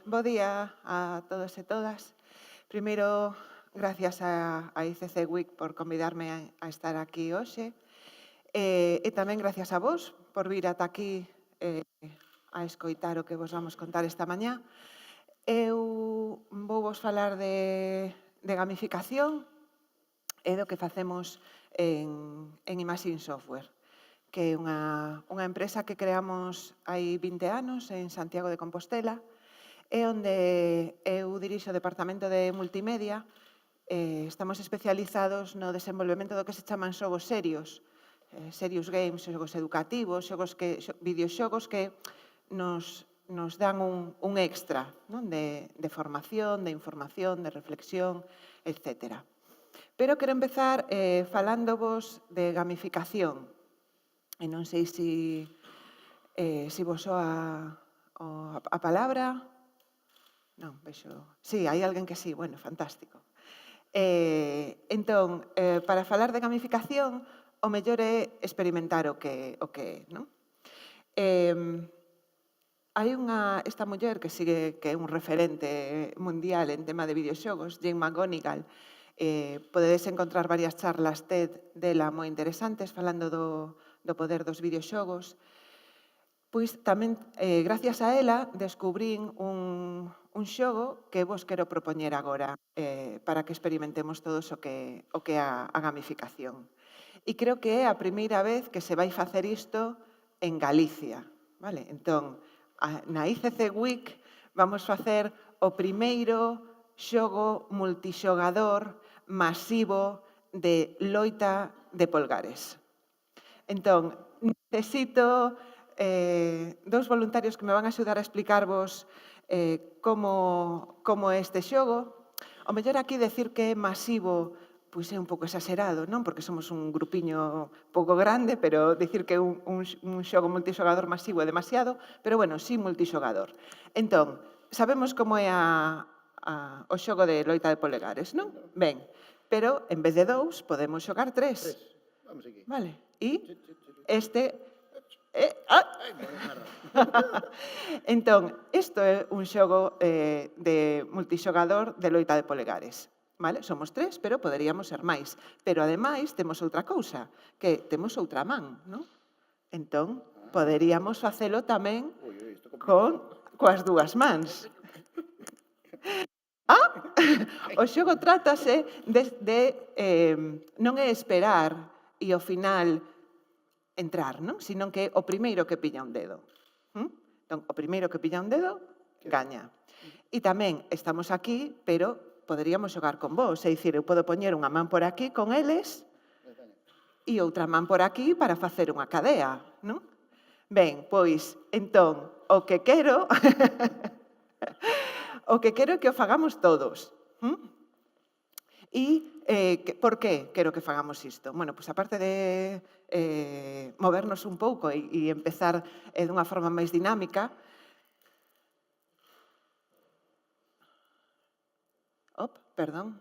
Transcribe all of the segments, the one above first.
Bo día a todos e todas. Primeiro, gracias a ICC Week por convidarme a estar aquí hoxe. E tamén gracias a vos por vir ata aquí a escoitar o que vos vamos contar esta mañá. Eu vou vos falar de gamificación e do que facemos en Imagine Software, que é unha empresa que creamos hai 20 anos en Santiago de Compostela, e onde eu dirixo o departamento de multimedia. Estamos especializados no desenvolvemento do que se chaman xogos serios, serious games, xogos educativos, videoxogos que nos dan un extra, non? De formación, de información, de reflexión, etcétera. Pero quero empezar falándovos de gamificación. E non sei se vos soa a palabra. Non, vexo... Sí, hai alguén que sí, bueno, fantástico. Entón, para falar de gamificación, o mellor é experimentar o que é, non? Hai esta muller que é un referente mundial en tema de videoxogos, Jane McGonigal. Podedes encontrar varias charlas TED dela moi interesantes falando do poder dos videoxogos. Pois tamén, gracias a ela, descubrín un xogo que vos quero propoñer agora para que experimentemos todos o que é a gamificación. E creo que é a primeira vez que se vai facer isto en Galicia. Vale? Entón, na ICC Week vamos facer o primeiro xogo multixogador masivo de loita de polgares. Entón, necesito dous voluntarios que me van a axudar a explicarvos como é este xogo. O mellor aquí decir que é masivo pois é un pouco exagerado, non? Porque somos un grupiño pouco grande, pero dicir que un xogo multixogador masivo é demasiado, pero bueno, sí multixogador. Entón, sabemos como é o xogo de loita de polegares, non? Ben, pero en vez de 2 podemos xogar 3. Vamos aquí. Vale, e este... Entón, isto é un xogo de multixogador de loita de polegares. Vale? Somos 3, pero poderíamos ser máis. Pero, ademais, temos outra cousa, que temos outra man, non? Entón, poderíamos facelo tamén coas dúas mans. O xogo trátase non é esperar e ao final entrar, non? Sino que é o primeiro que pilla un dedo. Entón, o primeiro que pilla un dedo, gaña. E tamén estamos aquí, pero poderíamos xogar con vos. É dicir, eu podo poñer unha man por aquí con eles e outra man por aquí para facer unha cadea, non? Ben, pois, entón, o que quero é que o fagamos todos. E por que quero que fagamos isto? Bueno, pois aparte de movernos un pouco e empezar dunha forma máis dinámica. Perdón.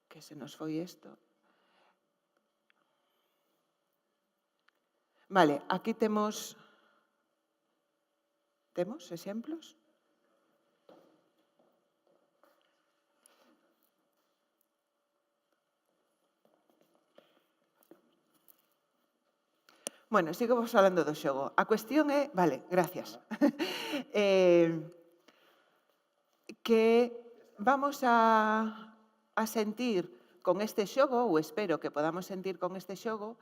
Que se nos foi isto. Vale, aquí temos exemplos? Bueno, sigo vos falando do xogo. A cuestión é... Vale, gracias. Que vamos a sentir con este xogo, ou espero que podamos sentir con este xogo,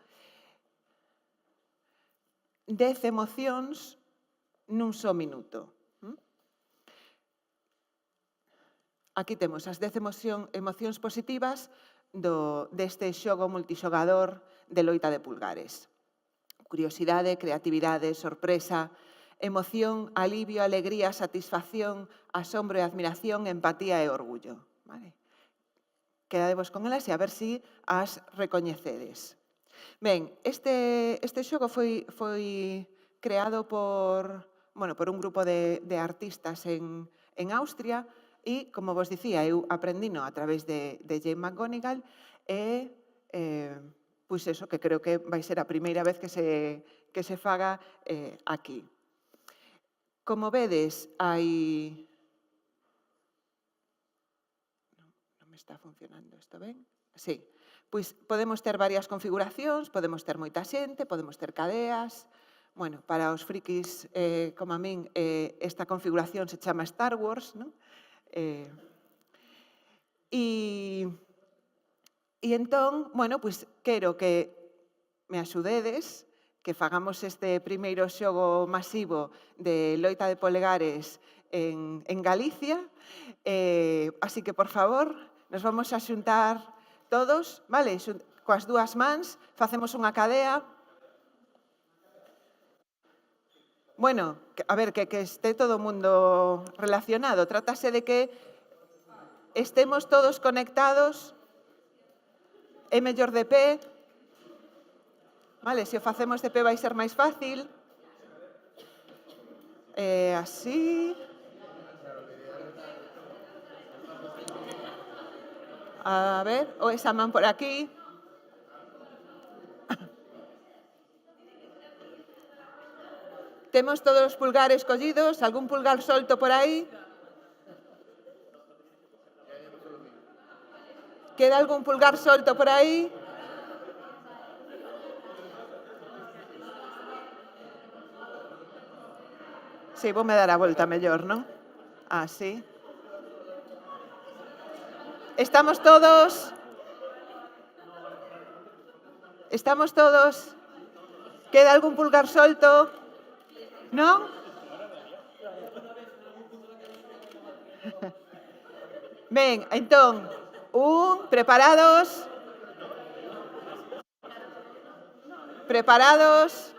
10 emocións nun só minuto. Aquí temos as 10 emocións positivas deste xogo multixogador de loita de pulgares. Curiosidade, creatividade, sorpresa, emoción, alivio, alegría, satisfacción, asombro e admiración, empatía e orgullo. Vale? Quedadevos con elas e a ver se as recoñecedes. Ben, este xogo foi creado por un grupo de artistas en Austria e, como vos dicía, eu aprendino a través de Jane McGonigal e pois eso, que creo que vai ser a primeira vez que se faga aquí. Como vedes, hai... Non me está funcionando isto ben? Sí. Pois podemos ter varias configuracións, podemos ter moita xente, podemos ter cadeas. Bueno, para os frikis como a min, esta configuración se chama Star Wars, non? E entón, bueno, pois quero que me axudedes, que fagamos este primeiro xogo masivo de loita de polegares en Galicia. Así que, por favor, nos vamos a xuntar todos, vale? Coas dúas mans, facemos unha cadea. Bueno, a ver, que este todo o mundo relacionado. Trátase de que estemos todos conectados. É mellor de pé. Vale, se o facemos de pé vai ser máis fácil. Así. A ver, o esa man por aquí. Temos todos os pulgares collidos, algún pulgar solto por aí. Queda algún pulgar solto por aí. Sí, vou me dar a volta mellor, non? Así. Estamos todos? Estamos todos? Queda algún pulgar solto? Non? Ben, entón, preparados? Preparados?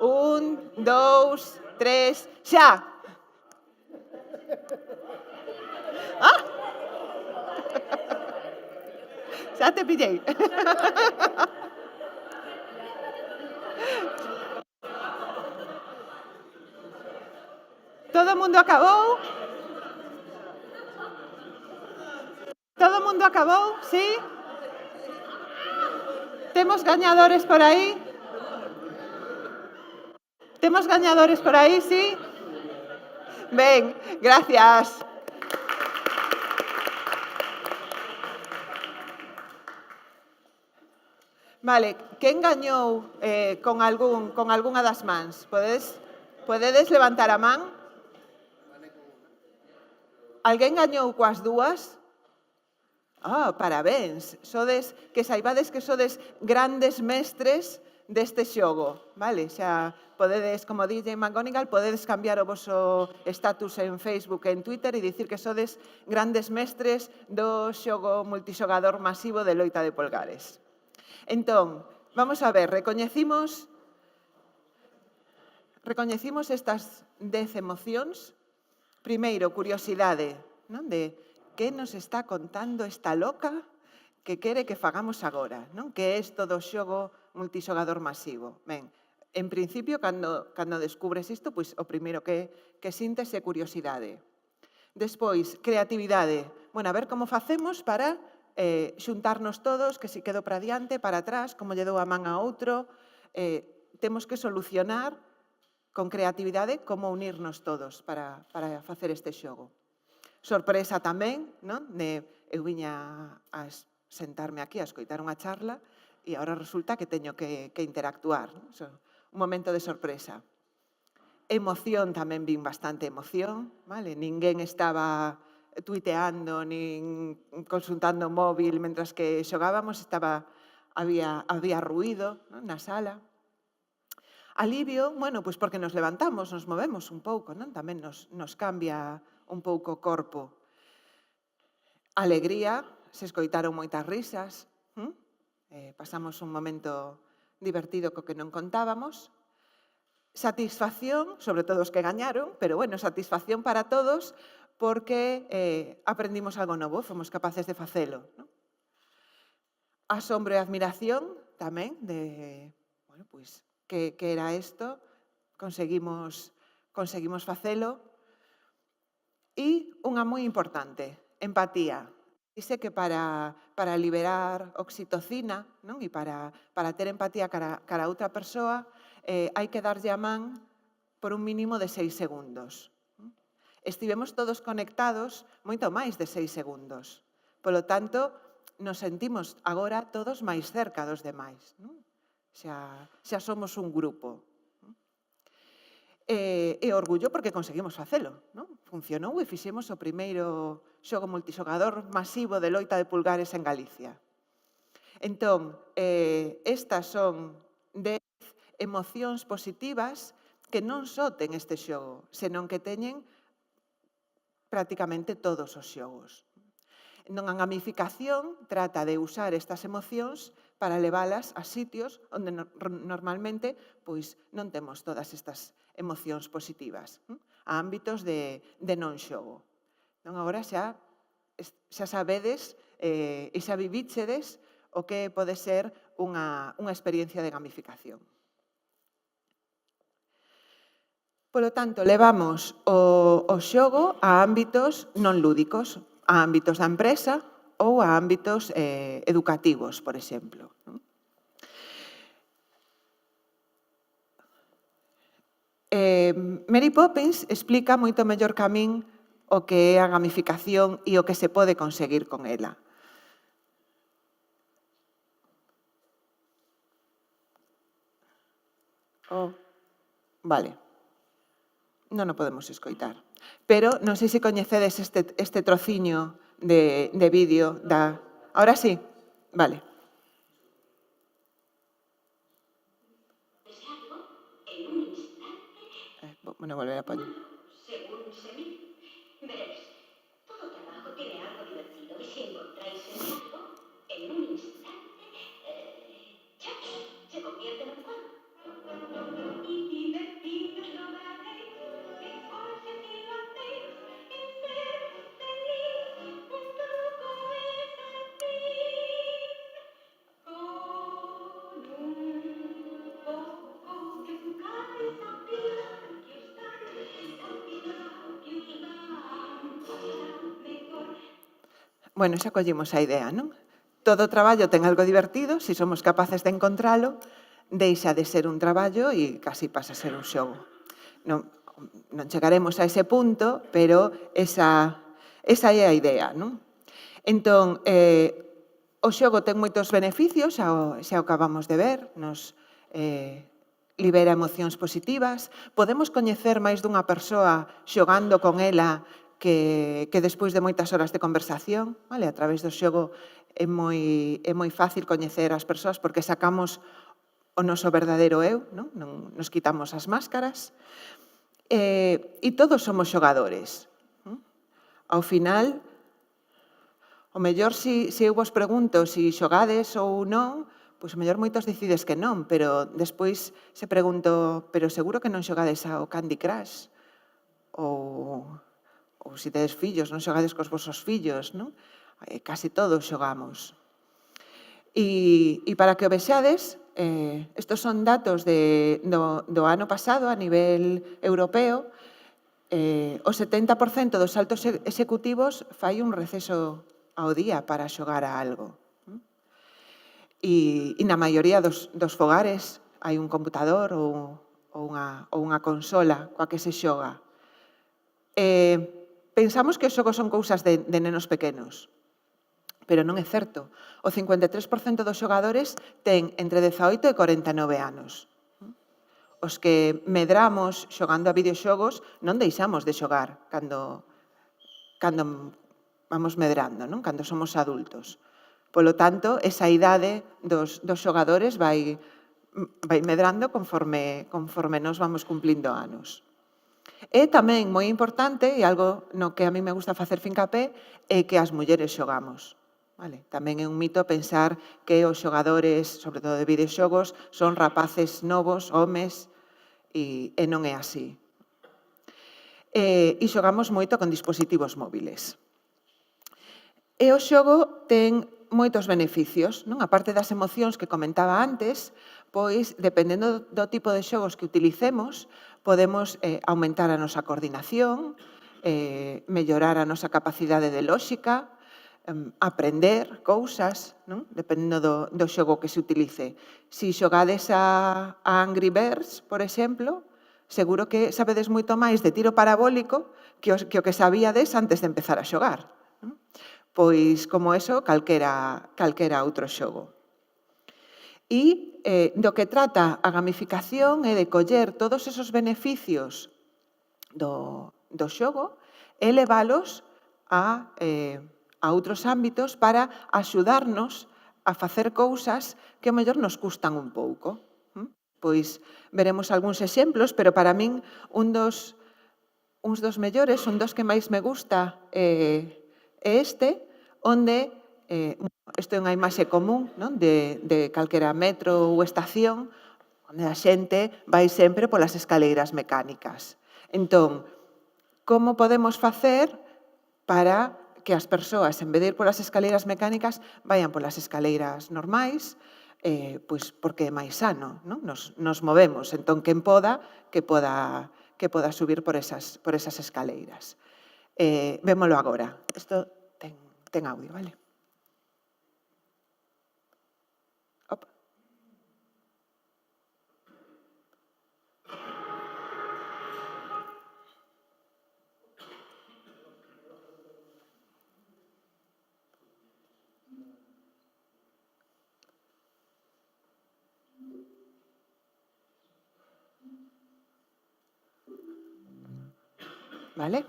1, 2, 3, xa! Ah! Xa te pillei. Todo o mundo acabou? Todo o mundo acabou? Sí? Temos gañadores por aí? Temos gañadores por aí, sí? Ben, gracias. Vale, quen gañou con algunha das mans? Podedes levantar a man? Alguén gañou coas dúas? Parabéns. Que saibades que sodes grandes mestres deste xogo, vale? Xa podedes, como DJ McGonigal, podedes cambiar o voso status en Facebook e en Twitter e dicir que sodes grandes mestres do xogo multixogador masivo de loita de polgares. Entón, vamos a ver, recoñecimos estas 10 emocións. Primeiro, curiosidade, non? De que nos está contando esta loca que quere que fagamos agora, non? Que é isto do xogo multixogador masivo. Ben, en principio, cando descubres isto, pois o primeiro que sintes é curiosidade. Despois, creatividade. Bueno, a ver como facemos para xuntarnos todos, que si quedo para diante, para atrás, como lle dou a man a outro. Temos que solucionar con creatividade como unirnos todos para facer este xogo. Sorpresa tamén, non? Eu viña a sentarme aquí a escoitar unha charla e agora resulta que teño que interactuar. Un momento de sorpresa. Emoción, tamén vin bastante emoción, vale? Ninguén estaba tuiteando nin consultando o móvil mentras que xogábamos, había ruído, non? Na sala. Alivio, bueno, pois porque nos levantamos, nos movemos un pouco, non? Tamén nos cambia un pouco o corpo. Alegría, se escoitaron moitas risas. Pasamos un momento divertido co que non contábamos. Satisfacción, sobre todo os que gañaron, pero bueno, satisfacción para todos porque aprendimos algo novo, fomos capaces de facelo. Asombro e admiración tamén de, bueno, pois, que era isto, conseguimos facelo. E unha moi importante, empatía. Dice que para liberar oxitocina, non? E para ter empatía cara a outra persoa, hai que darlle a man por un mínimo de 6 segundos. Estivemos todos conectados moito máis de 6 segundos. Polo tanto, nos sentimos agora todos máis cerca dos demais. Xa somos un grupo. E orgullo porque conseguimos facelo. Funcionou e fixemos o primeiro xogo multixogador masivo de loita de pulgares en Galicia. Entón, estas son 10 emocións positivas que non só ten este xogo, senón que teñen prácticamente todos os xogos. Non, a gamificación trata de usar estas emocións para leválas a sitios onde normalmente pois, non temos todas estas emocións positivas, a ámbitos de non xogo. Non, agora xa sabedes e xa vivíchedes o que pode ser unha experiencia de gamificación. Polo tanto, levamos o xogo a ámbitos non lúdicos, a ámbitos da empresa ou a ámbitos educativos, por exemplo. Mary Poppins explica moito mellor que a min o que é a gamificación e o que se pode conseguir con ela. Vale. Non o podemos escoitar. Pero non sei se coñecedes este trociño de vídeo da... Ahora sí? Vale. Bueno, volver a poner. Según se mire, veréis, todo trabajo tiene algo divertido y si encontráis ese algo, en un instante, se convierte en un juego. Y divertido lo veréis, esforce si lo hacéis, en ser feliz, un truco es el fin. Con un poco de su cabeza pilar que os dan, que os dan, pasará mejor. Bueno, xa collemos a idea, non? Todo traballo ten algo divertido, se somos capaces de encontralo, deixa de ser un traballo e casi pasa a ser un xogo. Non chegaremos a ese punto, pero esa é a idea, non? Entón, o xogo ten moitos beneficios, xa o acabamos de ver, nos libera emocións positivas, podemos coñecer máis dunha persoa xogando con ela que despois de moitas horas de conversación, vale? A través do xogo é moi fácil coñecer as persoas porque sacamos o noso verdadeiro eu, non nos quitamos as máscaras, e todos somos xogadores. Ao final, o mellor se eu vos pregunto se xogades ou non, pois o mellor moitos decides que non, pero despois se pregunto, pero seguro que non xogades ao Candy Crush? Ou se tedes fillos, non xogades cos vosos fillos, non? Casi todos xogamos. E para que o vexades, estos son datos do ano pasado a nivel europeo, o 70% dos altos executivos fai un receso ao día para xogar a algo. E na maioría dos fogares hai un computador ou unha consola coa que se xoga. Pensamos que os xogos son cousas de nenos pequenos, pero non é certo. O 53% dos xogadores ten entre 18 e 49 anos. Os que medramos xogando a videoxogos non deixamos de xogar cando vamos medrando, non? Cando somos adultos. Polo tanto, esa idade dos xogadores vai medrando conforme nos vamos cumplindo anos. E tamén moi importante, e algo no que a mí me gusta facer fincapé, é que as mulleres xogamos. Tamén é un mito pensar que os xogadores, sobre todo de videoxogos, son rapaces novos, homes, e non é así. E xogamos moito con dispositivos móviles. E o xogo ten moitos beneficios, non? A parte das emocións que comentaba antes, pois, dependendo do tipo de xogos que utilicemos, podemos aumentar a nosa coordinación, mellorar a nosa capacidade de lóxica, aprender cousas, non? Dependendo do xogo que se utilice. Se xogades a Angry Birds, por exemplo, seguro que sabedes moito máis de tiro parabólico que o que sabíades antes de empezar a xogar. Non? Pois, como eso, calquera outro xogo. E do que trata a gamificación é de coller todos esos beneficios do xogo e levalos a outros ámbitos para axudarnos a facer cousas que ao mellor nos custan un pouco. Pois veremos algúns exemplos, pero para min uns dos mellores, un dos que máis me gusta é este, onde isto é unha imaxe común, non? De calquera metro ou estación, onde a xente vai sempre polas escaleiras mecánicas. Entón, como podemos facer para que as persoas, en vez de ir polas escaleiras mecánicas, vayan polas escaleiras normais, pois porque é máis sano, non? Nos movemos, entón quen poda, que poda subir por esas escaleiras. Vémolo agora. Isto ten audio, vale? Opa. Vale?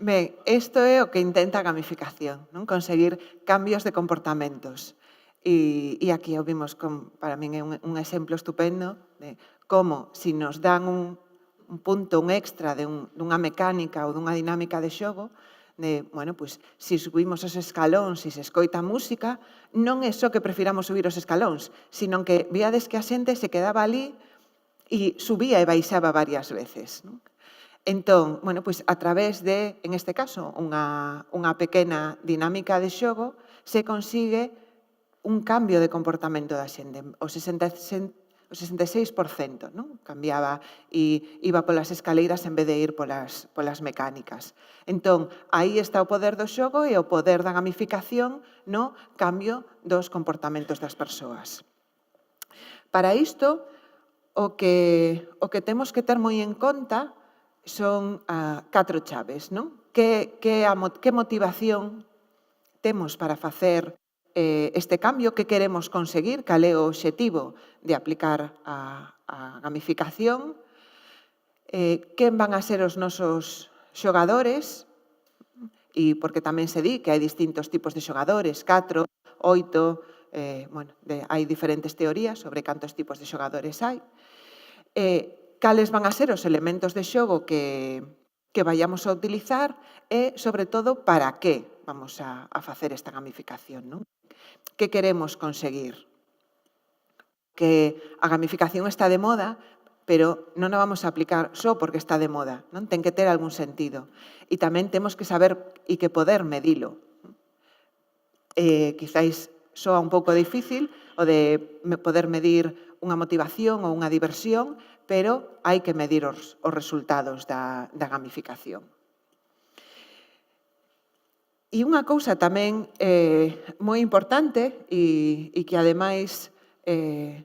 Ben, isto é o que intenta a gamificación, non? Conseguir cambios de comportamentos. E aquí o vimos para min é un exemplo estupendo de como, se nos dan un punto, un extra dunha mecánica ou dunha dinámica de xogo, de, bueno, pois, se subimos os escalóns e se escoita música, non é só que prefiramos subir os escalóns, sino que viades que a xente se quedaba ali e subía e baixaba varias veces, non? Entón, bueno, pois a través de, en este caso, unha pequena dinámica de xogo, se consigue un cambio de comportamento da xente. O 66%, non? Cambiaba e iba polas escaleiras en vez de ir polas mecánicas. Entón, aí está o poder do xogo e o poder da gamificación no cambio dos comportamentos das persoas. Para isto, o que temos que ter moi en conta son 4 chaves, non? Que motivación temos para facer este cambio, que queremos conseguir, cal é o obxectivo de aplicar a gamificación, quen van a ser os nosos xogadores, e porque tamén se di que hai distintos tipos de xogadores, 4, 8, bueno, hai diferentes teorías sobre cantos tipos de xogadores hai. Cales van a ser os elementos de xogo que vayamos a utilizar e, sobre todo, para que vamos a facer esta gamificación, non? Que queremos conseguir? que a gamificación está de moda, pero non a vamos a aplicar só porque está de moda, non? Ten que ter algún sentido. E tamén temos que saber e que poder medilo. Quizáis soa un pouco difícil o de poder medir unha motivación ou unha diversión, pero hai que medir os resultados da gamificación. E unha cousa tamén moi importante e que ademais,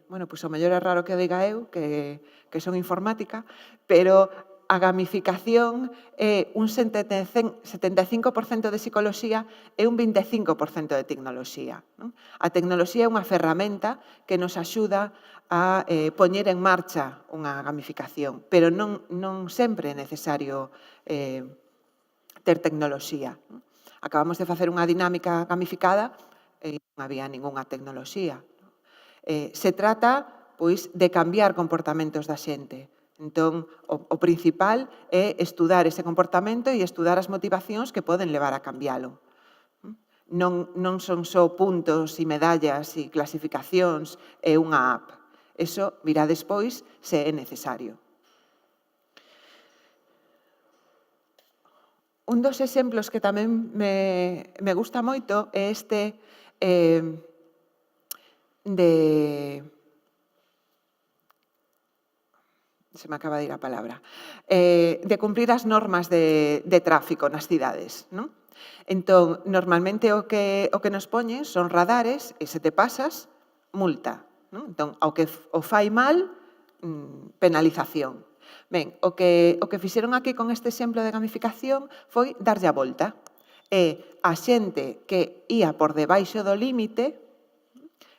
bueno, pois o mellor é raro que o diga eu, que son informática, pero a gamificación é un 75% de psicoloxía e un 25% de tecnoloxía. Non? A tecnoloxía é unha ferramenta que nos axuda a poñer en marcha unha gamificación, pero non sempre é necesario ter tecnoloxía. Non? Acabamos de facer unha dinámica gamificada e non había ningunha tecnoloxía. Se trata, pois, de cambiar comportamentos da xente. Entón, o principal é estudar ese comportamento e estudar as motivacións que poden levar a cambiálo. Non son só puntos e medallas e clasificacións e unha app. Eso virá despois se é necesario. Un dos exemplos que tamén me gusta moito é este se me acaba de ir a palabra, de cumprir as normas de tráfico nas cidades, non? Entón, normalmente o que nos poñen son radares e se te pasas, multa. Non? Entón, ao que o fai mal, penalización. Ben, o que fixeron aquí con este exemplo de gamificación foi darlle a volta. E a xente que ía por debaixo do límite,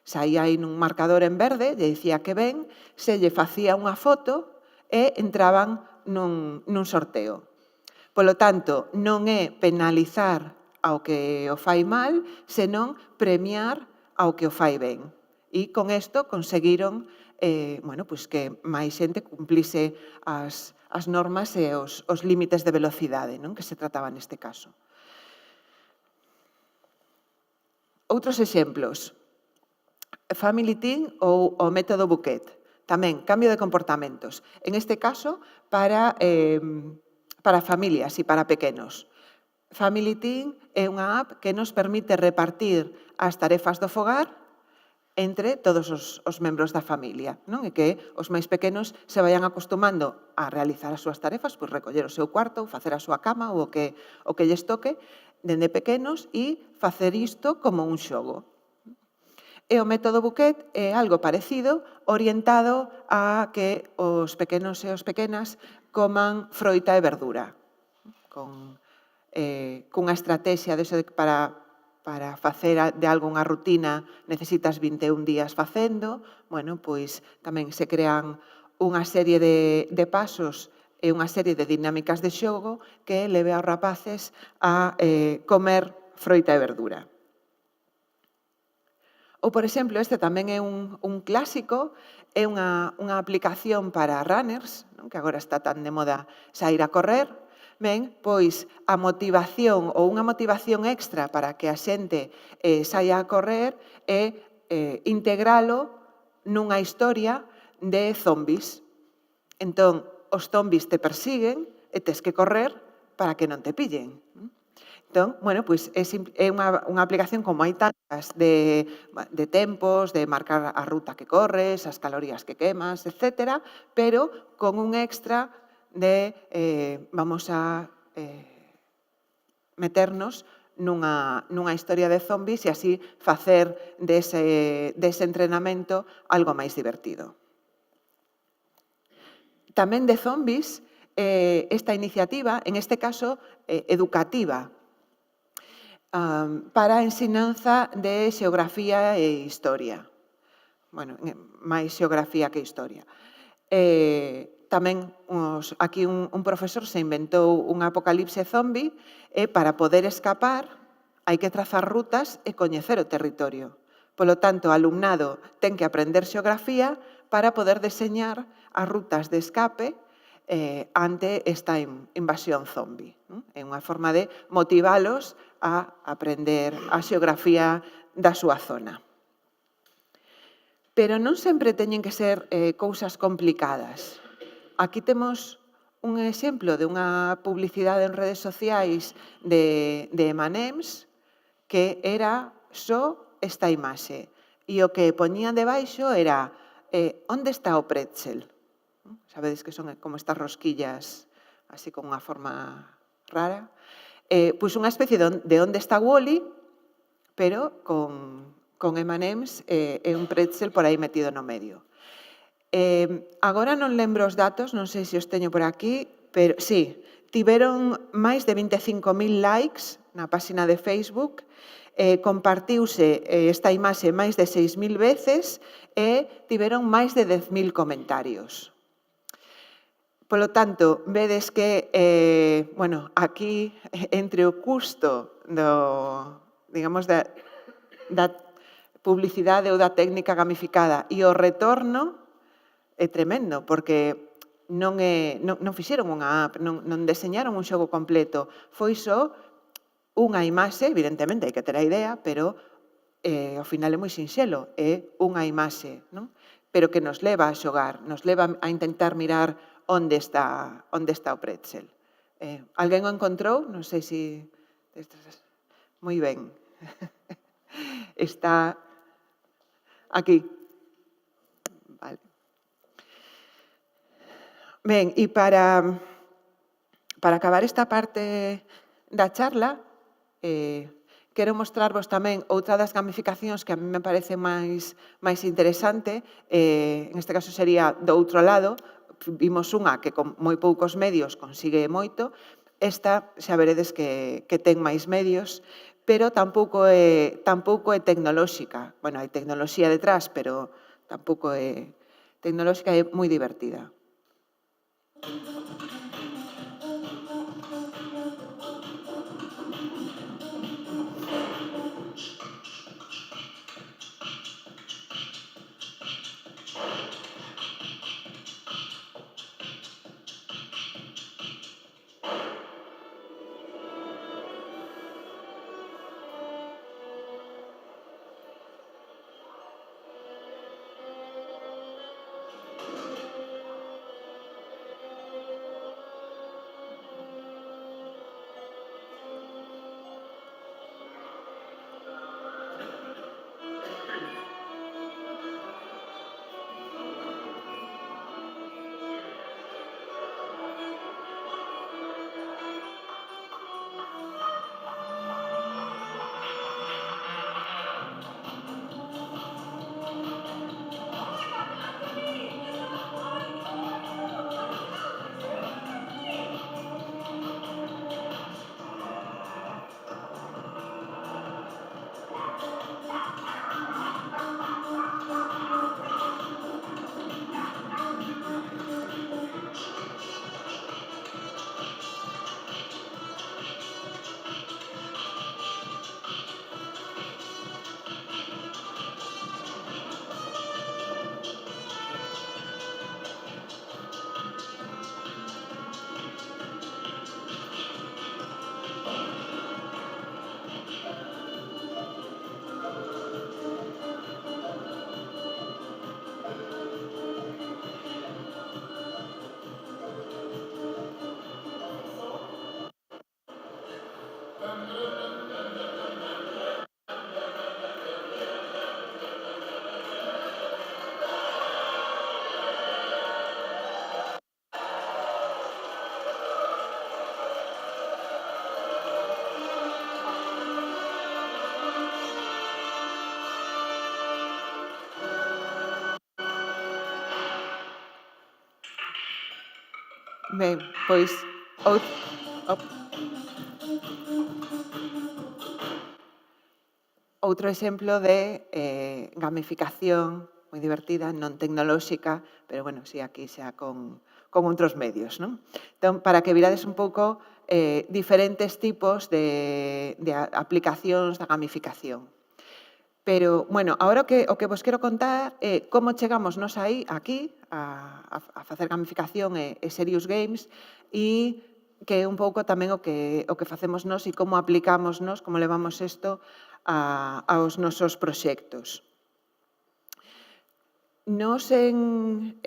saía aí nun marcador en verde, lle dicía que ben, se lle facía unha foto e entraban nun sorteo. Polo tanto, non é penalizar ao que o fai mal, senón premiar ao que o fai ben. E con isto conseguiron pois que máis xente cumplise as normas e os límites de velocidade, non? Que se trataba neste caso. Outros exemplos. Family Team ou o método Buquet. Tamén, cambio de comportamentos. En este caso, para familias e para pequenos. Family Team é unha app que nos permite repartir as tarefas do fogar entre todos os membros da familia, non? E que os máis pequenos se vayan acostumando a realizar as súas tarefas, pois recoller o seu cuarto, facer a súa cama ou o que lles toque dende pequenos e facer isto como un xogo. E o método Buquet é algo parecido, orientado a que os pequenos e as pequenas coman froita e verdura. Cunha estrategia de para facer de algo unha rutina necesitas 21 días facendo, pois tamén se crean unha serie de pasos e unha serie de dinámicas de xogo que leve aos rapaces a comer froita e verdura. Ou, por exemplo, este tamén é un clásico, é unha aplicación para runners, non? Que agora está tan de moda saír a correr. Ben, pois a motivación ou unha motivación extra para que a xente saia a correr é integralo nunha historia de zombies. Entón, os zombies te persiguen e tes que correr para que non te pillen. Entón, pois é unha aplicación como hai tantas de tempos, de marcar a ruta que corres, as calorías que quemas, etcétera, pero con un extra de vamos a meternos nunha historia de zombies e así facer dese entrenamento algo máis divertido. Tamén de zombies, esta iniciativa, en este caso educativa, para a ensinanza de xeografía e historia. Máis xeografía que historia. Tamén aquí un profesor se inventou un apocalipse zombi e para poder escapar hai que trazar rutas e coñecer o territorio. Polo tanto, o alumnado ten que aprender xeografía para poder deseñar as rutas de escape ante esta invasión zombi. É unha forma de motivalos a aprender a xeografía da súa zona. Pero non sempre teñen que ser cousas complicadas. Aquí temos un exemplo de unha publicidade en redes sociais de M&M's que era só esta imaxe. E o que poñían debaixo era onde está o pretzel? Sabedes que son como estas rosquillas así con unha forma rara. Pois unha especie de onde está Wall-E, pero con M&M's e un pretzel por aí metido no medio. Agora non lembro os datos, non sei se os teño por aquí, pero sí, tiveron máis de 25.000 likes na páxina de Facebook, compartiuse esta imaxe máis de 6.000 veces e tiveron máis de 10.000 comentarios. Polo tanto, vedes que, aquí, entre o custo digamos, da publicidade ou da técnica gamificada e o retorno é tremendo, porque non fixeron unha app, non deseñaron un xogo completo. Foi só unha imaxe, evidentemente hai que ter a idea, pero ao final é moi sinxelo, é unha imaxe, non? Pero que nos leva a xogar, nos leva a intentar mirar onde está o pretzel. Alguén o encontrou? Non sei se... Moi ben. Está aquí. Vale. Ben, e para acabar esta parte da charla, quero mostrarvos tamén outra das gamificacións que a mí me parece máis interesante, en este caso sería do outro lado, vimos unha que con moi poucos medios consigue moito, esta xa veredes que ten máis medios, pero tampouco é tecnolóxica. Bueno, hai tecnoloxía detrás, pero tampouco é tecnolóxica, é moi divertida. Ben, pois outro exemplo de gamificación moi divertida, non tecnolóxica, pero bueno, si aquí xa con outros medios, non? Entón, para que virades un pouco diferentes tipos de aplicacións da gamificación. Pero, bueno, agora o que vos quero contar é como chegamos nos aí, aquí, a facer gamificación e serious games e que é un pouco tamén o que facemos nós e como aplicamos nós, como levamos isto aos nosos proxectos. Nos en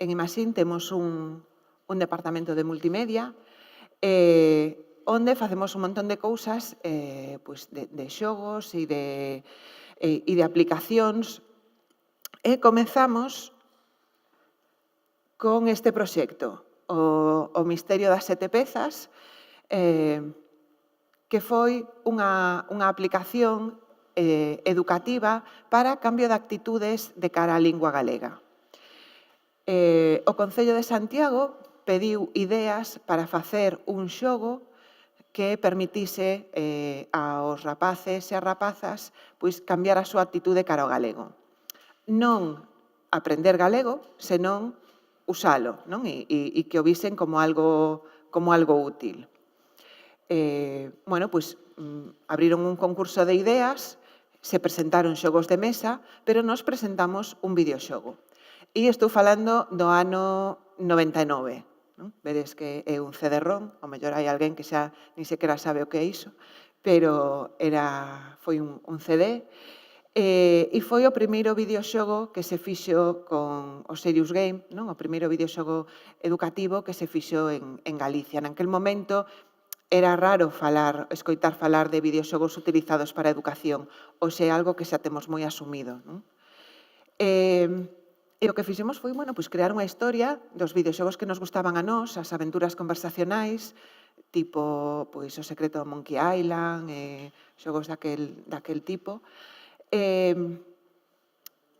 Imaxin temos un departamento de multimedia onde facemos un montón de cousas pois de xogos e de aplicacións e comezamos con este proxecto, o Misterio das Sete Pezas, que foi unha aplicación educativa para cambio de actitudes de cara á lingua galega. O Concello de Santiago pediu ideas para facer un xogo que permitise aos rapaces e ás rapazas pois cambiar a súa actitude cara ao galego. Non aprender galego, senón usalo, non? E que o visen como algo útil. Pois abriron un concurso de ideas, se presentaron xogos de mesa, pero nós presentamos un videoxogo. E estou falando do ano 99. Non? Vedes que é un CD-ROM, ao mellor hai alguén que xa nin sequera sabe o que é iso, pero foi un CD e foi o primeiro videoxogo que se fixo con o Serious Game, non? O primeiro videoxogo educativo que se fixo en Galicia. Naquel momento era raro escoitar falar de videoxogos utilizados para a educación, hoxe é algo que xa temos moi asumido. Non? E o que fixemos foi, pois crear unha historia dos videoxogos que nos gustaban a nós, as aventuras conversacionais, tipo pois O secreto de Monkey Island, xogos daquel tipo, e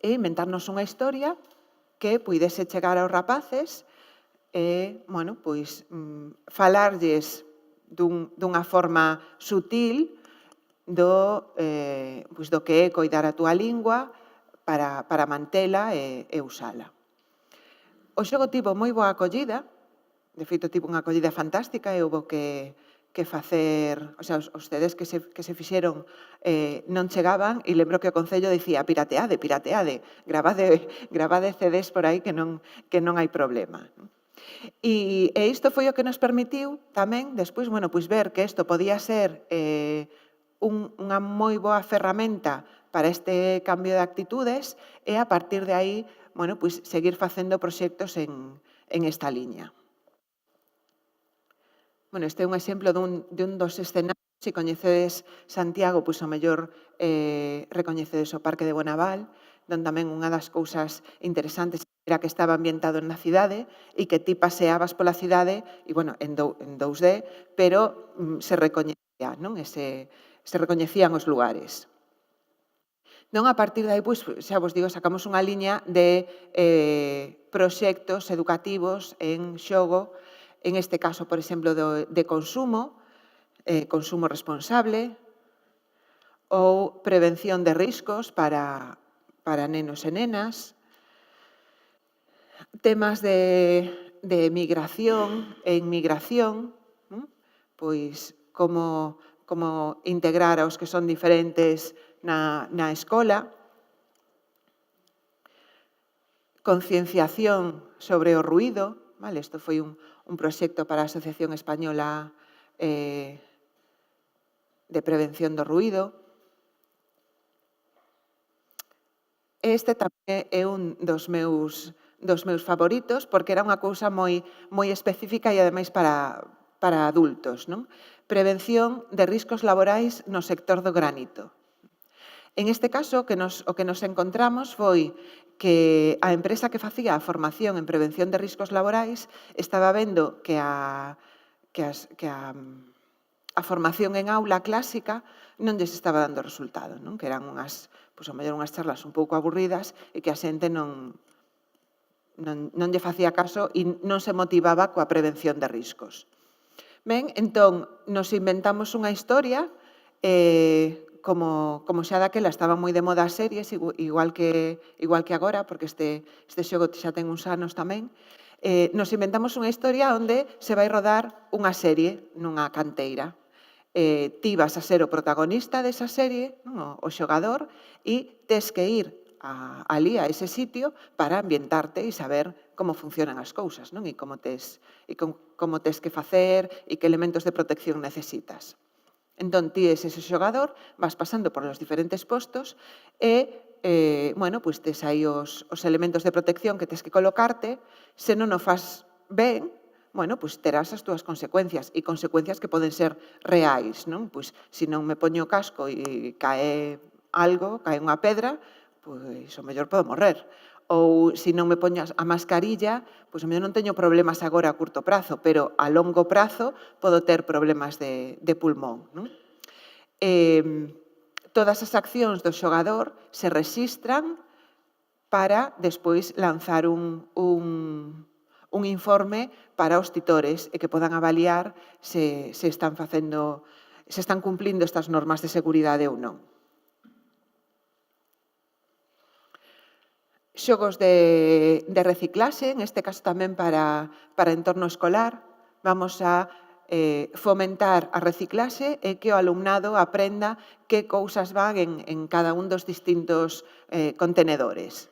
inventarnos unha historia que puidese chegar aos rapaces e, pois falarlles dunha forma sutil do que é coidar a túa lingua para mantela e usala. O xogo tivo moi boa acollida, de feito tivo unha acollida fantástica e houbo que facer, os CDs que se fixeron non chegaban e lembro que o Concello dicía pirateade, gravade CDs por aí que non hai problema. E isto foi o que nos permitiu tamén despois, pois ver que isto podía ser unha moi boa ferramenta para este cambio de actitudes e a partir de aí, pois seguir facendo proxectos en esta liña. Este é un exemplo dun dos escenarios. Se coñecedes Santiago, pois ao mellor recoñecedes o Parque de Bonaval, donde tamén unha das cousas interesantes era que estaba ambientado na cidade e que ti paseabas pola cidade e, en 2D, pero se recoñecía, non? Se recoñecían os lugares. Non, a partir de aí, pois, xa vos digo, sacamos unha liña de proxectos educativos en xogo, en este caso, por exemplo, de consumo responsable ou prevención de riscos para nenos e nenas, temas de migración e inmigración, pois como integrar aos que son diferentes na escola, concienciación sobre o ruído, isto foi un proxecto para a Asociación Española de Prevención do Ruído. Este tamén é un dos meus favoritos porque era unha cousa moi específica e ademais para adultos, non? Prevención de riscos laborais no sector do granito. En este caso, o que nos encontramos foi que a empresa que facía a formación en prevención de riscos laborais estaba vendo que a formación en aula clásica non lles estaba dando resultado, non? Que eran unhas charlas un pouco aburridas e que a xente non lle facía caso e non se motivaba coa prevención de riscos. Ben, entón, nos inventamos unha historia como xa daquela estaban moi de moda as series, igual que agora, porque este xogo xa ten uns anos tamén, nos inventamos unha historia onde se vai rodar unha serie nunha canteira. Ti vas a ser o protagonista desa serie, o xogador, e tes que ir ali a ese sitio para ambientarte e saber como funcionan as cousas, non? E como tes que facer e que elementos de protección necesitas. Entón, ti es ese xogador, vas pasando por os diferentes postos e bueno, pois tes aí os elementos de protección que tes que colocarte, se non o fas ben, bueno, pois terás as túas consecuencias, e consecuencias que poden ser reais, non? Pois se non me poño o casco e cae algo, cae unha pedra, pois o mellor podo morrer. Ou se non me poño a mascarilla, pois o mellor non teño problemas agora a curto prazo, pero a longo prazo podo ter problemas de pulmón, non? Todas as accións do xogador se rexistran para despois lanzar un informe para os titores e que podan avaliar se están cumplindo estas normas de seguridade ou non. Xogos de reciclaxe, en este caso tamén para entorno escolar. Vamos a fomentar a reciclaxe e que o alumnado aprenda que cousas van en cada un dos distintos contenedores.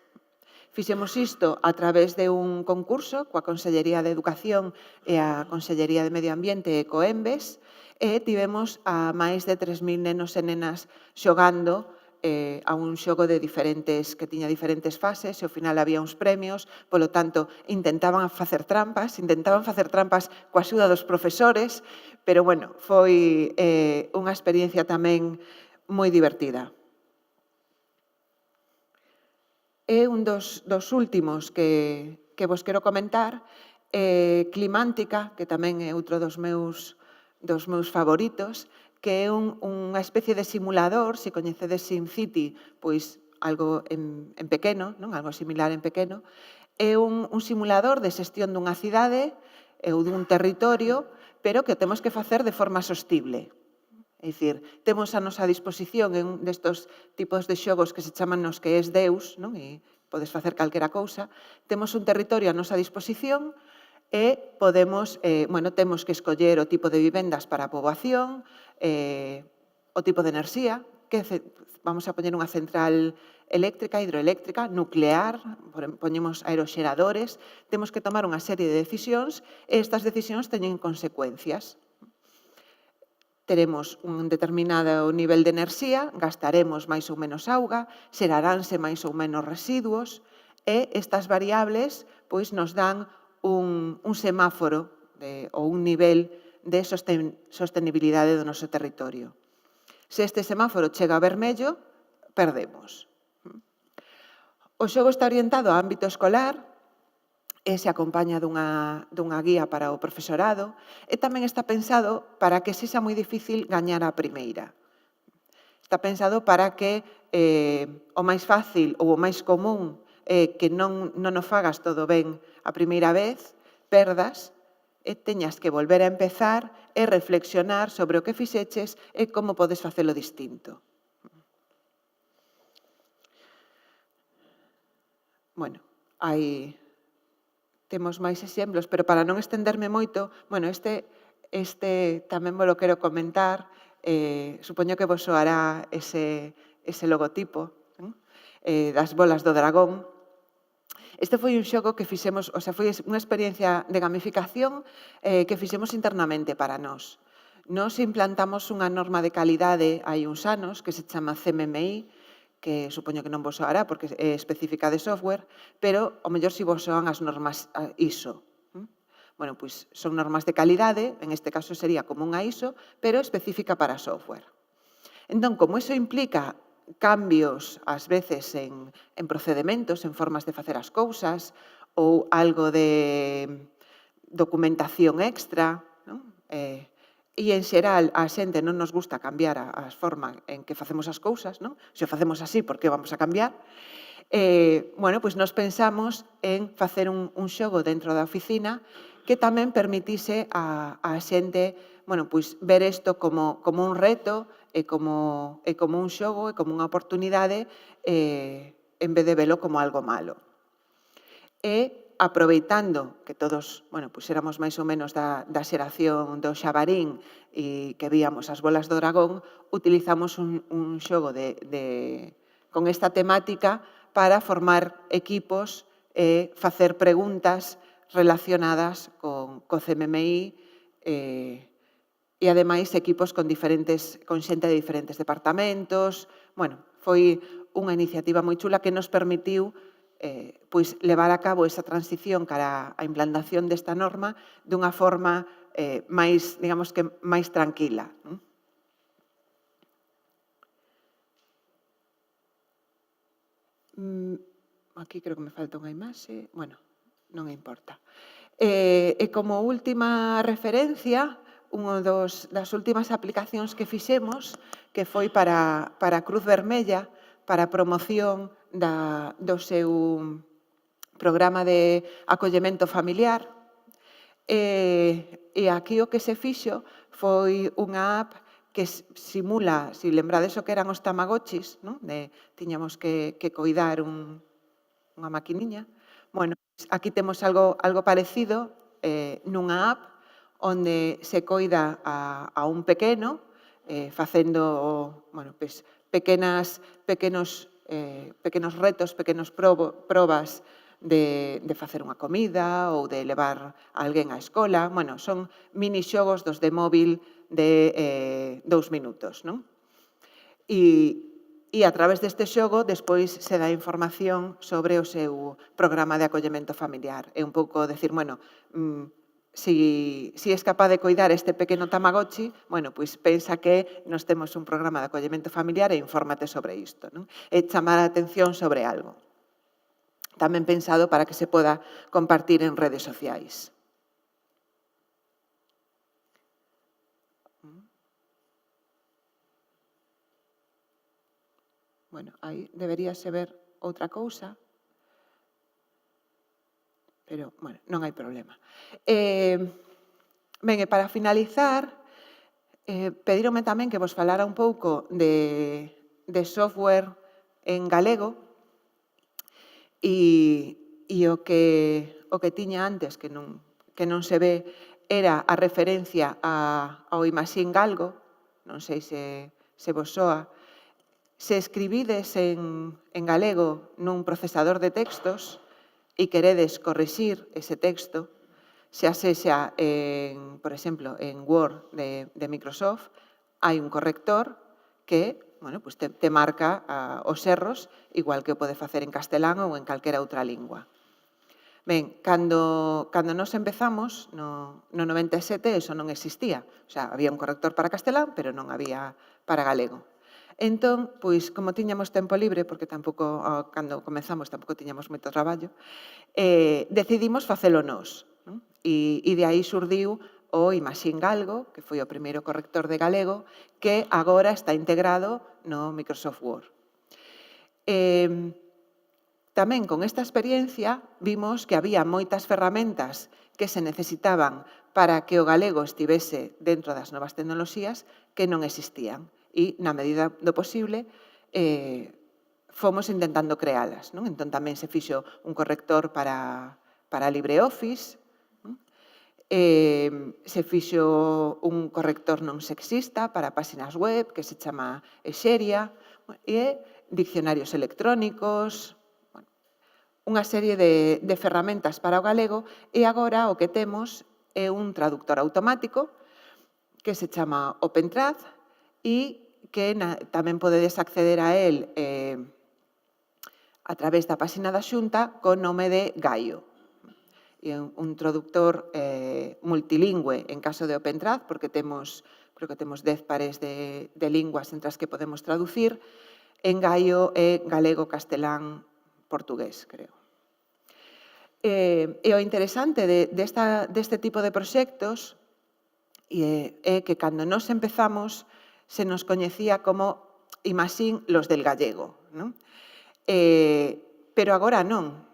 Fixemos isto a través de un concurso coa Consellería de Educación e a Consellería de Medio Ambiente e Coembes e tivemos a máis de 3.000 nenos e nenas xogando a un xogo que tiña diferentes fases e ao final había uns premios, polo tanto, intentaban facer trampas coa axuda dos profesores, pero, bueno, foi unha experiencia tamén moi divertida. E un dos últimos que vos quero comentar é Climántica, que tamén é outro dos meus favoritos, que é unha especie de simulador, se coñecedes SimCity, pois algo en pequeno, non? Algo similar en pequeno. É un simulador de xestión dunha cidade ou dun territorio, pero que temos que facer de forma sostible. É dicir, temos a nosa disposición en un destos tipos de xogos que se chaman nos que es Deus, non? E podes facer calquera cousa. Temos un territorio a nosa disposición e podemos, temos que escoller o tipo de vivendas para a poboación, o tipo de enerxía, que vamos a poñer unha central eléctrica, hidroeléctrica, nuclear, poñemos aeroxeradores, temos que tomar unha serie de decisións e estas decisións teñen consecuencias. Teremos un determinado nivel de enerxía, gastaremos máis ou menos auga, xeraránse máis ou menos residuos e estas variables pois nos dan un semáforo ou un nivel de sostenibilidade do noso territorio. Se este semáforo chega a vermello, perdemos. O xogo está orientado ao ámbito escolar e se acompaña dunha guía para o profesorado e tamén está pensado para que sexa moi difícil gañar a primeira. Está pensado para que o máis fácil ou o máis común que non o fagas todo ben a primeira vez, perdas, e teñas que volver a empezar e reflexionar sobre o que fixeches e como podes facelo distinto. Bueno, temos máis exemplos, pero para non estenderme moito, este tamén vos lo quero comentar, supoño que vos soará ese logotipo das bolas do dragón. Este foi un xogo que fixemos, foi unha experiencia de gamificación que fixemos internamente para nós. Nos implantamos unha norma de calidade hai uns anos que se chama CMMI, que supoño que non vos soará porque é específica de software, pero ao mellor si vos soan as normas ISO. Bueno, pois son normas de calidade, en este caso sería como unha ISO, pero específica para software. Entón, como iso implica cambios, ás veces, en procedementos, en formas de facer as cousas, ou algo de documentación extra, non? E, en xeral, a xente non nos gusta cambiar as formas en que facemos as cousas, non? Se o facemos así, por que vamos a cambiar? Pois nos pensamos en facer un xogo dentro da oficina que tamén permitise a xente ver isto como un reto e como un xogo e como unha oportunidade en vez de velo como algo malo. E aproveitando que todos éramos máis ou menos da xeración do xabarín e que víamos as bolas do dragón, utilizamos un xogo con esta temática para formar equipos e facer preguntas relacionadas co CMMI e, ademais, equipos con xente de diferentes departamentos. Foi unha iniciativa moi chula que nos permitiu pois levar a cabo esa transición cara á implantación desta norma dunha forma máis, digamos que, máis tranquila. Aquí creo que me falta unha imaxe. Bueno, non importa. E como última referencia, unha das últimas aplicacións que fixemos, que foi para a Cruz Vermella, para a promoción do seu programa de acollemento familiar. E aquí o que se fixo foi unha app que simula, se lembrades o que eran os tamagotchis, non? Tiñamos que coidar unha maquiniña. Bueno, aquí temos algo parecido nunha app onde se coida a un pequeno facendo, bueno, pois, pequenos retos, pequenos probas de facer unha comida ou de levar a alguén á escola. Bueno, son minixogos dos de móvil de 2 minutos, non? E a través deste xogo, despois se dá información sobre o seu programa de acollemento familiar. É un pouco decir, bueno, si és capaz de coidar este pequeno tamagotchi, bueno, pois pensa que nós temos un programa de acollemento familiar e infórmate sobre isto, non? E chamar a atención sobre algo. Tamén pensado para que se poda compartir en redes sociais. Bueno, aí deberíase ver outra cousa, pero, bueno, non hai problema. Ben, e para finalizar, pedíronme tamén que vos falara un pouco de software en galego, e o que tiña antes, que non se ve, era a referencia ao Imaxín Galgo, non sei se vos soa. Se escribides en galego nun procesador de textos e queredes corrixir ese texto, xa sexa, por exemplo, en Word de Microsoft, hai un corrector que, bueno, pois te marca os erros, igual que o pode facer en castelán ou en calquera outra lingua. Ben, cando nos empezamos, no 97, eso non existía. O sea, había un corrector para castelán, pero non había para galego. Entón, pois, como tiñamos tempo libre, porque tampouco, cando comezamos, tampouco tiñamos moito traballo, decidimos facelo nós. E de aí surdiu o Imaxín Galgo, que foi o primeiro corrector de galego, que agora está integrado no Microsoft Word. Tamén con esta experiencia vimos que había moitas ferramentas que se necesitaban para que o galego estivese dentro das novas tecnoloxías que non existían. E, na medida do posible, fomos intentando crealas. Entón, tamén se fixo un corrector para LibreOffice, se fixo un corrector non sexista para páxinas web que se chama Exeria, e diccionarios electrónicos, unha serie de ferramentas para o galego, e agora o que temos é un traductor automático que se chama OpenTrad e que tamén podedes acceder a él a través da páxina da Xunta con nome de Gaio. E un traductor multilingüe en caso de OpenTrad, porque creo que temos 10 pares de linguas entre as que podemos traducir. En Gaio é galego, castelán, portugués, creo. E o interesante deste tipo de proxectos é que cando nos empezamos se nos coñecía como Imaxín los del gallego. Pero agora non.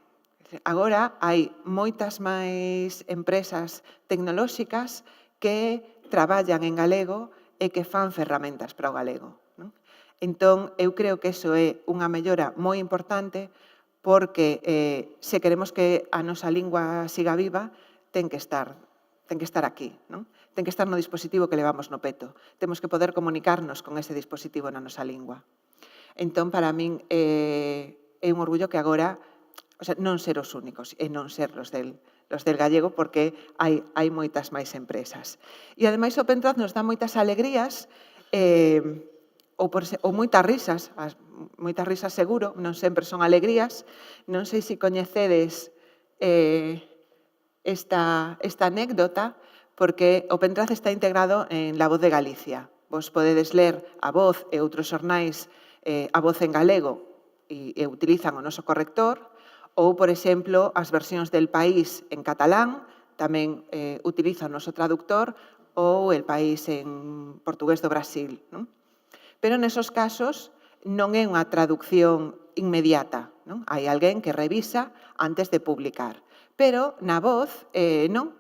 Agora hai moitas máis empresas tecnolóxicas que traballan en galego e que fan ferramentas para o galego. Entón, eu creo que iso é unha mellora moi importante porque se queremos que a nosa lingua siga viva, ten que estar aquí. Ten que estar no dispositivo que levamos no peto. Temos que poder comunicarnos con ese dispositivo na nosa lingua. Entón, para min é un orgullo que agora, o sea, non ser os únicos e non ser os del gallego, porque hai moitas máis empresas. E, ademais, OpenTrad nos dá moitas alegrías ou moitas risas. moitas risas seguro, non sempre son alegrías. Non sei se coñecedes esta anécdota, porque o Pentraz está integrado en La Voz de Galicia. Vos podedes ler A Voz e outros xornais A Voz en galego e utilizan o noso corrector, ou, por exemplo, as versións del País en catalán tamén utilizan o noso traductor, ou El País en portugués do Brasil, non? Pero nesos casos non é unha traducción inmediata, non? Hai alguén que revisa antes de publicar. Pero na Voz non,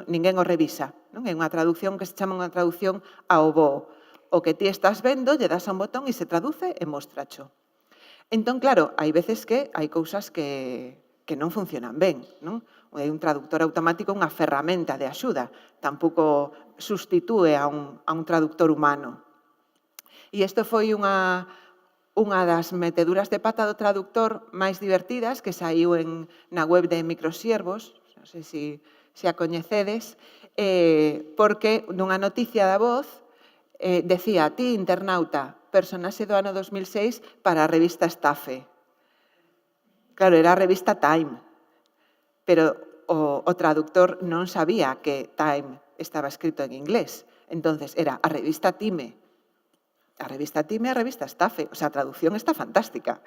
ninguén o revisa, non? É unha traducción que se chama unha traducción ao voo. O que ti estás vendo, lle das a un botón e se traduce e mostracho. Entón, claro, hai veces que hai cousas que non funcionan ben, non? Un traductor automático é unha ferramenta de axuda, tampouco sustitúe a un traductor humano. E isto foi unha das meteduras de pata do traductor máis divertidas que saíu na web de Microsiervos, non sei se a coñecedes, porque nunha noticia da Voz decía: ti, internauta, personaxe do ano 2006 para a revista Estafe. Claro, era a revista Time, pero o traductor non sabía que Time estaba escrito en inglés. Entonces era a revista Time. A revista Time e a revista Estafe. O sea, a traducción está fantástica.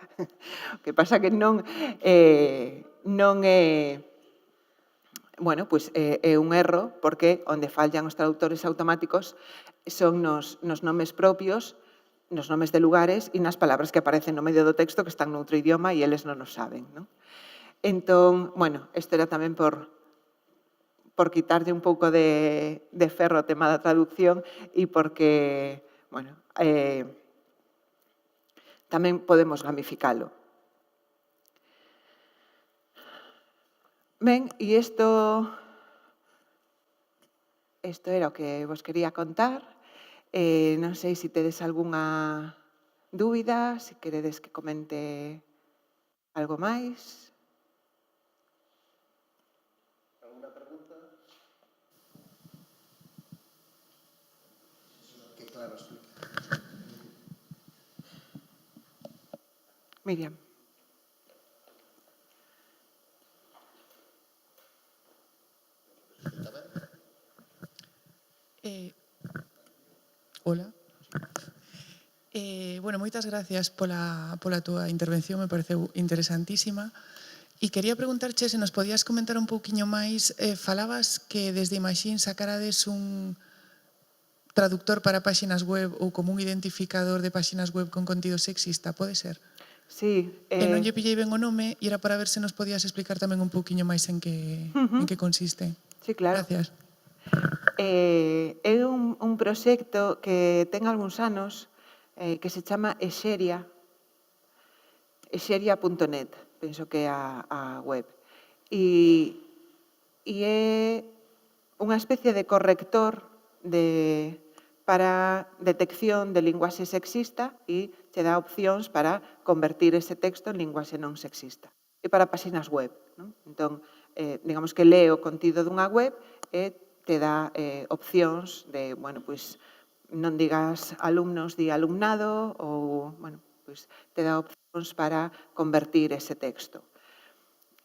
O que pasa que non é... Bueno, pois é un erro, porque onde fallan os traductores automáticos son nos nomes propios, nos nomes de lugares e nas palabras que aparecen no medio do texto que están noutro idioma e eles non o saben, non? Entón, bueno, isto era tamén por quitarlle un pouco de ferro ao tema da traducción e porque, bueno, tamén podemos gamificalo. Ben, e isto era o que vos quería contar. Non sei se tedes algunha dúbida, se queredes que comente algo máis. ¿Alguna pregunta? Que claro, explica. Miriam. Hola. Bueno, moitas gracias pola túa intervención, me pareceu interesantísima. E quería preguntarche se nos podías comentar un pouquiño máis. Falabas que desde Imaxín sacarades un traductor para páxinas web ou como un identificador de páxinas web con contido sexista, pode ser? Sí. E non lle pillei ben o nome e era para ver se nos podías explicar tamén un pouquiño máis en que consiste. Sí, claro. Gracias. É un proxecto que ten algúns anos que se chama Exeria, exeria.net, penso que é a web. E é unha especie de corrector para detección de linguaxe sexista e te dá opcións para convertir ese texto en linguaxe non sexista. E para páxinas web, non? Entón, digamos que lee o contido dunha web e te dá opcións de, bueno, pois, non digas alumnos, di alumnado, ou, bueno, pois, te dá opcións para convertir ese texto.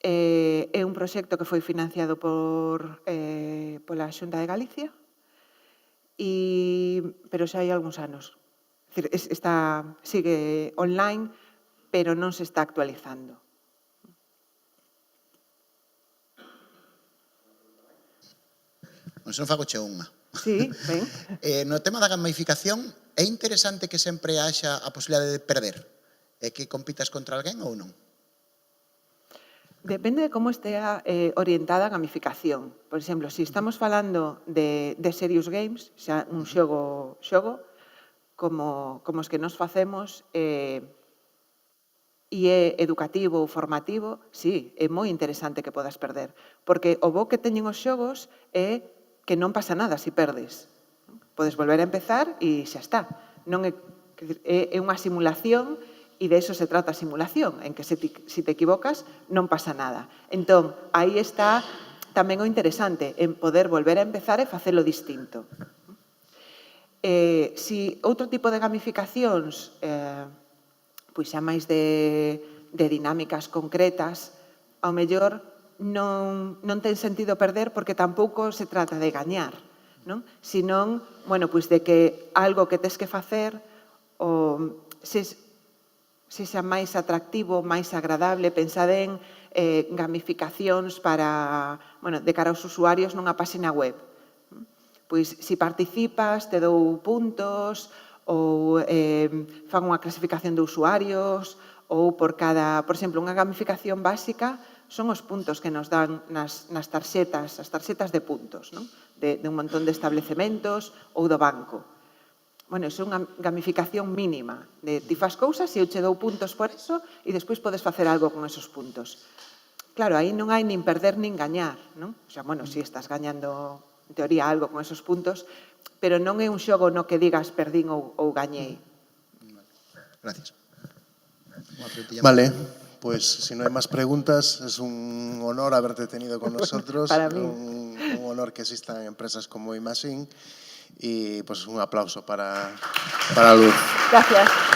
É un proxecto que foi financiado pola Xunta de Galicia, pero xa hai algúns anos. É dicir, sigue online, pero non se está actualizando. Non se non fago che unha. Sí, ben. No tema da gamificación, é interesante que sempre haxa a posibilidade de perder e que compitas contra alguén ou non? Depende de como estea orientada a gamificación. Por exemplo, se estamos falando de serious games, xa un xogo como os que nos facemos e é educativo ou formativo, sí, é moi interesante que podas perder. Porque o bo que teñen os xogos é que non pasa nada se perdes. Podes volver a empezar e xa está. Non é unha simulación e de eso se trata a simulación, en que se te equivocas non pasa nada. Entón, aí está tamén o interesante, en poder volver a empezar e facelo distinto. Si outro tipo de gamificacións pois xa máis de dinámicas concretas, ao mellor non ten sentido perder porque tampouco se trata de gañar, non? Senón, bueno, pois de que algo que tes que facer sexa máis atractivo, máis agradable, pensad en gamificacións para, bueno, de cara aos usuarios nunha páxina web. Pois, se participas, te dou puntos, ou fan unha clasificación de usuarios, ou por exemplo, unha gamificación básica son os puntos que nos dan nas tarxetas, as tarxetas de puntos, non? De un montón de establecementos ou do banco. Bueno, iso é unha gamificación mínima. Ti fas cousas e eu che dou puntos por eso e despois podes facer algo con esos puntos. Claro, aí non hai nin perder nin gañar, non? O sea, bueno, si estás gañando, en teoría, algo con esos puntos, pero non é un xogo no que digas perdín ou gañei. Gracias. Vale, pues si no hay más preguntas, es un honor haberte tenido con nosotros. Para mí. Un honor que existan empresas como Imagine y pues un aplauso para Luz. Gracias.